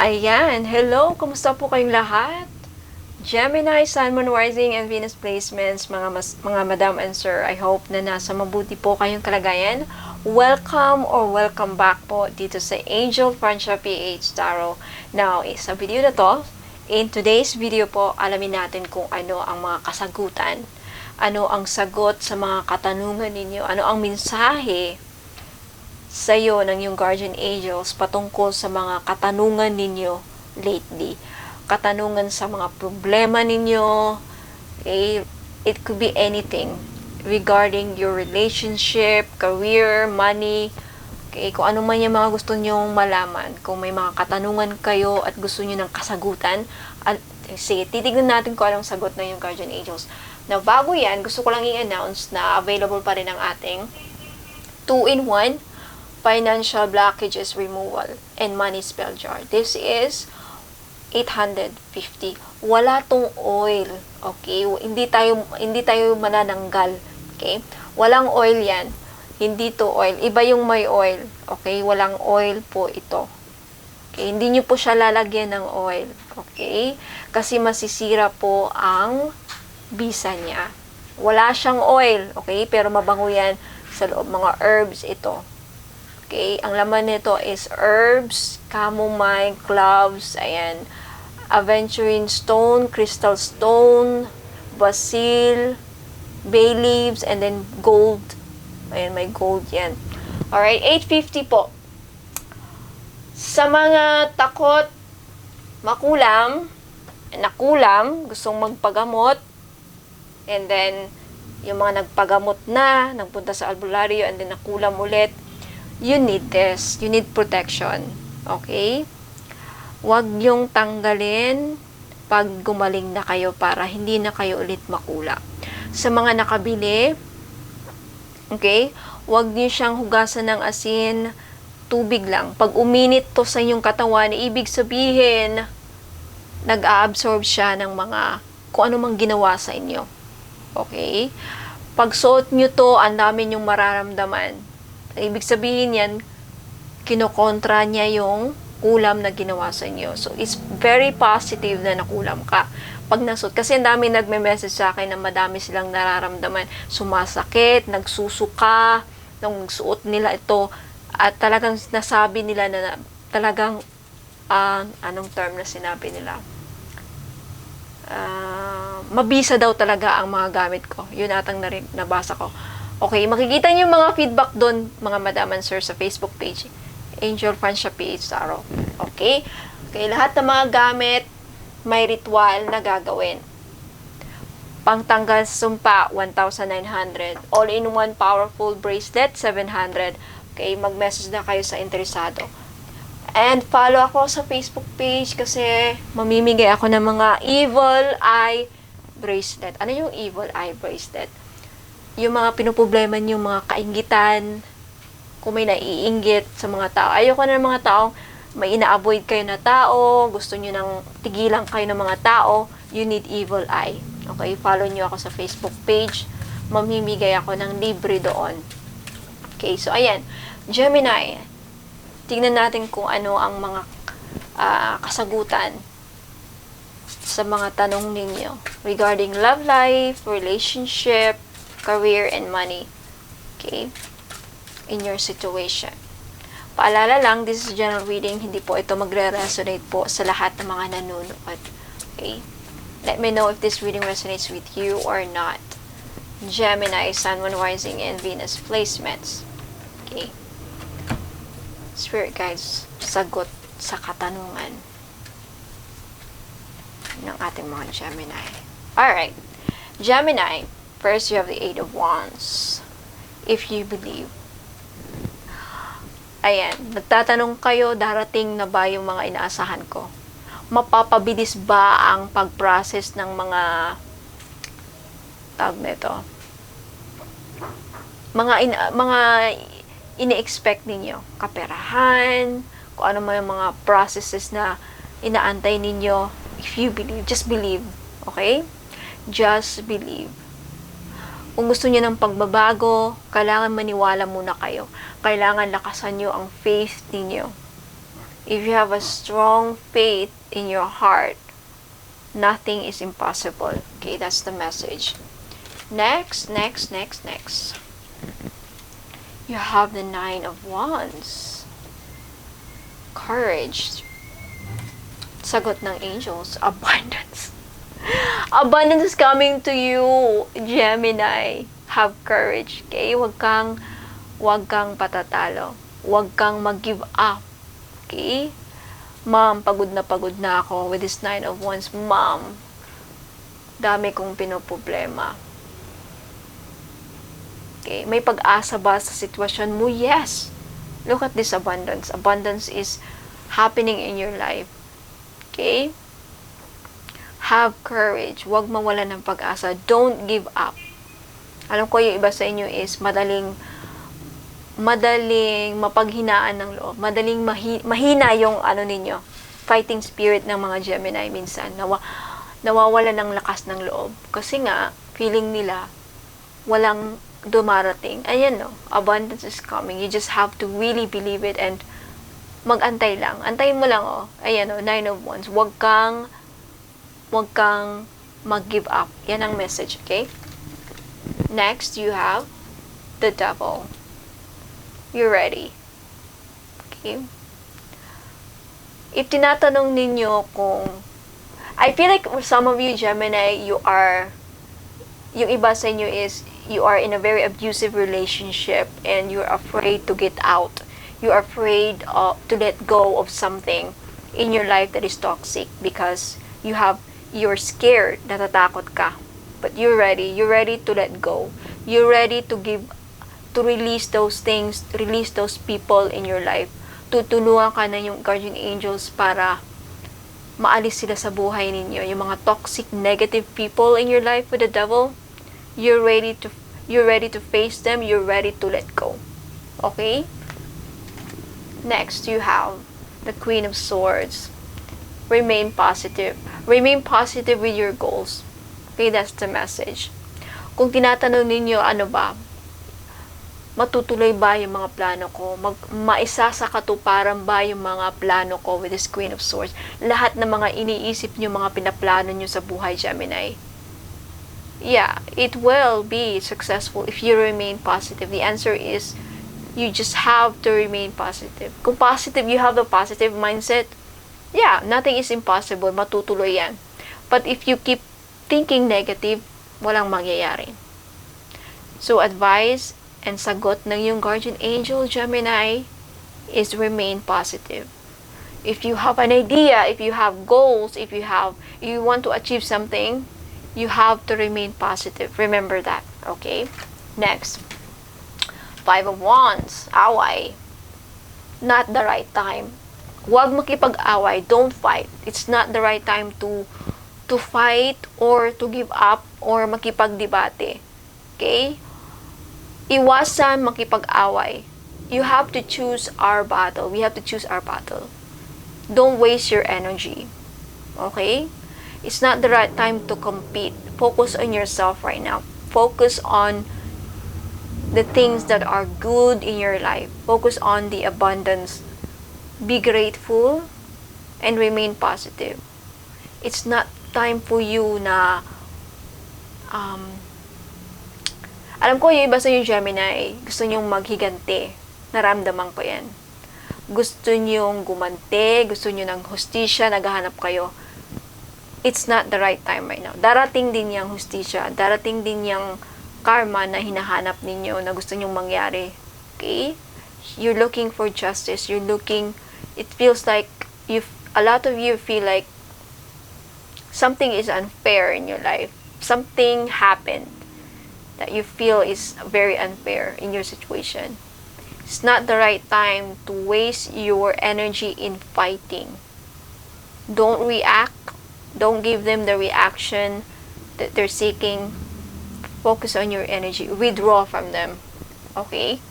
Ayan, hello! Kumusta po kayong lahat? Gemini, Sun, Moon, Rising, and Venus placements, mga madam and sir. I hope na nasa mabuti po kayong kalagayan. Welcome or welcome back po dito sa Angel Francia PH Tarot. Now, sa video na to, in today's video po, alamin natin kung ano ang mga kasagutan. Ano ang sagot sa mga katanungan ninyo? Ano ang mensahe sa iyo ng iyong guardian angels patungkol sa mga katanungan ninyo lately. Katanungan sa mga problema ninyo. Okay? It could be anything regarding your relationship, career, money. Okay? Kung ano man yung mga gusto nyong malaman. Kung may mga katanungan kayo at gusto nyo ng kasagutan, sige, titignan natin kung anong sagot ng yung guardian angels. Now, bago yan, gusto ko lang i-announce na available pa rin ang ating 2-in-1 financial blockages removal and money spell jar. This is 850. Wala tong oil. Okay? Hindi tayo manananggal. Okay? Walang oil yan. Hindi to oil. Iba yung may oil. Okay? Walang oil po ito. Okay? Hindi nyo po siya lalagyan ng oil. Okay? Kasi masisira po ang bisa niya. Wala siyang oil. Okay? Pero mabango yan sa loob. Mga herbs ito. Okay, ang laman nito is herbs, chamomile, cloves, ayan, aventurine stone, crystal stone, basil, bay leaves, and then gold. Ayan, may gold yan. Alright, 850 po. Sa mga takot, nakulam, gustong magpagamot, and then, yung mga nagpagamot na, nagpunta sa albularyo, and then nakulam ulit, you need this. You need protection. Okay? Huwag yung tanggalin pag gumaling na kayo para hindi na kayo ulit makula. Sa mga nakabili, okay? Huwag niyo siyang hugasan ng asin, tubig lang. Pag uminit to sa inyong katawan, ibig sabihin, nag-a-absorb siya ng mga kung ano mang ginawa sa inyo. Okay? Pag suot nyo to, ang dami nyong mararamdaman. Ibig sabihin yan, kinokontra niya yung kulam na ginawa sa inyo. So, it's very positive na nakulam ka. Pag nasuot, kasi ang dami nagme-message sa akin na madami silang nararamdaman. Sumasakit, nagsusuka, nung suot nila ito, at talagang nasabi nila na talagang, anong term na sinabi nila? Mabisa daw talaga ang mga gamit ko. Yun atang nabasa ko. Okay, makikita niyo yung mga feedback doon, mga madam and sir, sa Facebook page. Angel Francia PH Tarot. Okay? Okay, lahat ng mga gamit, may ritual na gagawin. Pangtanggal sa sumpa, 1,900. All-in-one powerful bracelet, 700. Okay, mag-message na kayo sa interesado. And follow ako sa Facebook page kasi mamimigay ako ng mga evil eye bracelet. Ano yung evil eye bracelet? Yung mga pinoproblema niyo, mga kainggitan, kung may naiinggit sa mga tao. Ayoko na ng mga taong may ina-avoid kayo na tao, gusto niyo nang tigilan kayo ng mga tao, you need evil eye. Okay, follow niyo ako sa Facebook page. Mamimigay ako ng libre doon. Okay, so ayan. Gemini, tingnan natin kung ano ang mga kasagutan sa mga tanong ninyo regarding love life, relationship, career, and money. Okay? In your situation. Paalala lang, this is general reading. Hindi po ito magre-resonate po sa lahat ng mga nanonood. Okay? Let me know if this reading resonates with you or not. Gemini, Sun, Moon, Rising, and Venus placements. Okay? Spirit guides, sagot sa katanungan ng ating mga Gemini. Alright. Gemini, first, you have the Eight of Wands. If you believe. Ayan. Nagtatanong kayo, darating na ba yung mga inaasahan ko? Mapapabilis ba ang pag-process ng mga tawag nito? Mga ini-expect ninyo. Kaperahan, kung ano may mga processes na inaantay ninyo. If you believe, just believe. Okay? Just believe. Kung gusto niyo ng pagbabago, kailangan maniwala muna kayo. Kailangan lakasan niyo ang faith ninyo. If you have a strong faith in your heart, nothing is impossible. Okay, that's the message. Next. You have the Nine of Wands. Courage. Sagot ng angels, abundance. Abundance is coming to you, Gemini. Have courage, okay? Huwag kang patatalo. Huwag kang mag-give up, okay? Ma'am, pagod na ako with this Nine of Wands. Ma'am, dami kong pinoproblema. Okay, may pag-asa ba sa sitwasyon mo? Yes. Look at this abundance. Abundance is happening in your life. Okay? Have courage. Huwag mawala ng pag-asa. Don't give up. Alam ko yung iba sa inyo is madaling mapaghinaan ng loob. Madaling mahina yung ninyo. Fighting spirit ng mga Gemini minsan. Nawawala ng lakas ng loob. Kasi nga, feeling nila walang dumarating. Ayan no, abundance is coming. You just have to really believe it and mag-antay lang. Antayin mo lang Ayan Nine of Wands. Huwag kang mag-give up. Yan ang message, okay? Next, you have the Devil. You're ready. Okay? If tinatanong ninyo kung I feel like some of you Gemini, yung iba sa inyo is you are in a very abusive relationship and you're afraid to get out. You're afraid to let go of something in your life that is toxic because you're scared, natatakot ka. But you're ready to let go. You're ready to release those things, release those people in your life. Tutulungan ka na yung guardian angels para maalis sila sa buhay ninyo. Yung mga toxic, negative people in your life with the Devil, you're ready to face them, you're ready to let go. Okay? Next, you have the Queen of Swords. Remain positive. Remain positive with your goals. Okay, that's the message. Kung tinatanong ninyo, matutuloy ba yung mga plano ko? Maisasakatuparan ba yung mga plano ko with this Queen of Swords? Lahat ng mga iniisip nyo, mga pinaplano nyo sa buhay, Gemini. Yeah, it will be successful if you remain positive. The answer is, you just have to remain positive. Kung positive, you have the positive mindset, yeah, nothing is impossible. Matutuloy yan. But if you keep thinking negative, walang mangyayari. So, advice and sagot ng yung guardian angel, Gemini, is remain positive. If you have an idea, if you have goals, if you want to achieve something, you have to remain positive. Remember that. Okay? Next. Five of Wands. Away. Not the right time. Huwag makipag-away. Don't fight. It's not the right time to fight or to give up or makipagdebate. Okay? Iwasan makipag-away. You have to choose our battle. We have to choose our battle. Don't waste your energy. Okay? It's not the right time to compete. Focus on yourself right now. Focus on the things that are good in your life. Focus on the abundance. Be grateful and remain positive. It's not time for you na alam ko yung iba sa yung Gemini, gusto nyong maghiganti. Naramdaman ko yan. Gusto nyong gumante, gusto nyo ng hustisya, naghahanap kayo. It's not the right time right now. Darating din yung hustisya, darating din yung karma na hinahanap ninyo na gusto nyong mangyari. Okay? You're looking for justice. It feels like a lot of you feel like something is unfair in your life. Something happened that you feel is very unfair in your situation. It's not the right time to waste your energy in fighting. Don't react. Don't give them the reaction that they're seeking. Focus on your energy. Withdraw from them. Okay?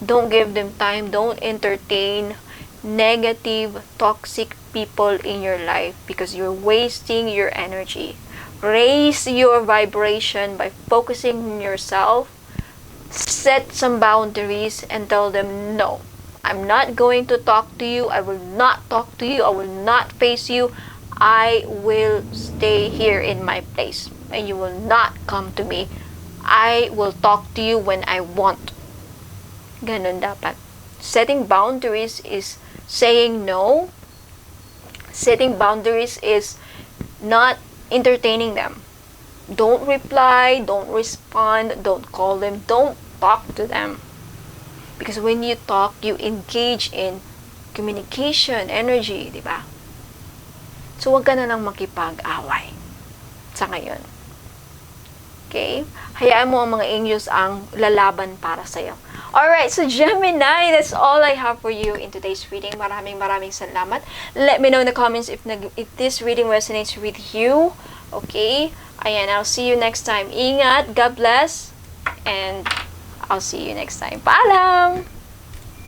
Don't give them time. Don't entertain negative, toxic people in your life because you're wasting your energy. Raise your vibration by focusing on yourself. Set some boundaries and tell them no. I'm not going to talk to you. I will not talk to you. I will not face you. I will stay here in my place. And you will not come to me. I will talk to you when I want. Ganun dapat. Setting boundaries is saying no. Setting boundaries is not entertaining them. Don't reply, don't respond, don't call them, don't talk to them. Because when you talk, you engage in communication, energy, di ba? So, wag ka na lang makipag-away sa ngayon. Okay? Hayaan mo ang mga angels ang lalaban para sa'yo. Alright, so Gemini, that's all I have for you in today's reading. Maraming salamat. Let me know in the comments if this reading resonates with you. Okay? Ayan, I'll see you next time. Ingat, God bless, and I'll see you next time. Paalam!